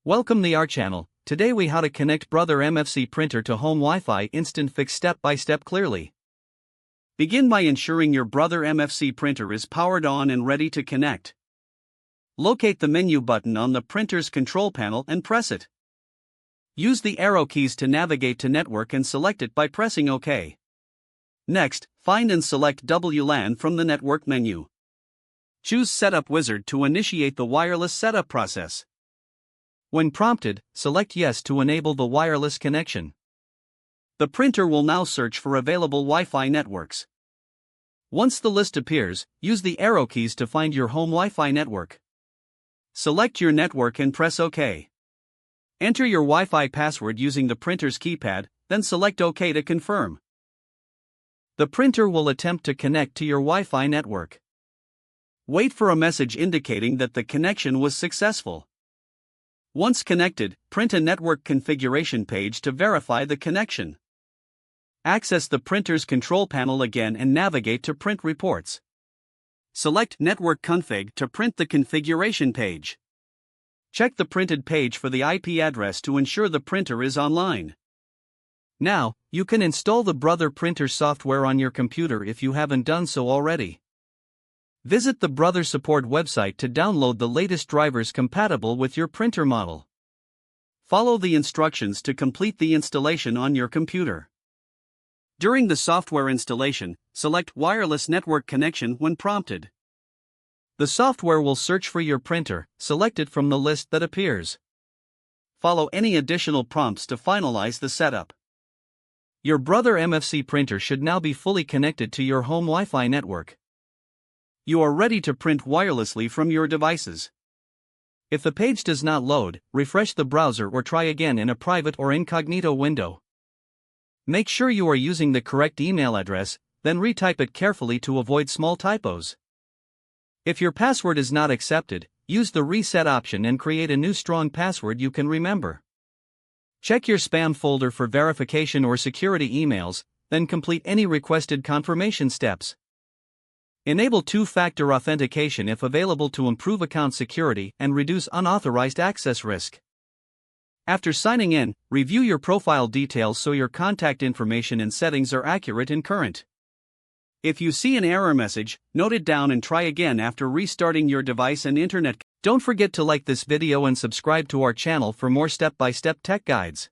Welcome to our channel. Today we how to connect Brother MFC printer to home Wi-Fi instant fix step by step clearly. Begin by ensuring your Brother MFC printer is powered on and ready to connect. Locate the menu button on the printer's control panel and press it. Use the arrow keys to navigate to network and select it by pressing OK. Next, find and select WLAN from the network menu. Choose Setup Wizard to initiate the wireless setup process. When prompted, select Yes to enable the wireless connection. The printer will now search for available Wi-Fi networks. Once the list appears, use the arrow keys to find your home Wi-Fi network. Select your network and press OK. Enter your Wi-Fi password using the printer's keypad, then select OK to confirm. The printer will attempt to connect to your Wi-Fi network. Wait for a message indicating that the connection was successful. Once connected, print a network configuration page to verify the connection. Access the printer's control panel again and navigate to Print Reports. Select Network Config to print the configuration page. Check the printed page for the IP address to ensure the printer is online. Now, you can install the Brother printer software on your computer if you haven't done so already. Visit the Brother support website to download the latest drivers compatible with your printer model. Follow the instructions to complete the installation on your computer. During the software installation, select Wireless Network Connection when prompted. The software will search for your printer, select it from the list that appears. Follow any additional prompts to finalize the setup. Your Brother MFC printer should now be fully connected to your home Wi-Fi network. You are ready to print wirelessly from your devices. If the page does not load, refresh the browser or try again in a private or incognito window. Make sure you are using the correct email address, then retype it carefully to avoid small typos. If your password is not accepted, use the reset option and create a new strong password you can remember. Check your spam folder for verification or security emails, then complete any requested confirmation steps. Enable two-factor authentication if available to improve account security and reduce unauthorized access risk. After signing in, review your profile details so your contact information and settings are accurate and current. If you see an error message, note it down and try again after restarting your device and internet. Don't forget to like this video and subscribe to our channel for more step-by-step tech guides.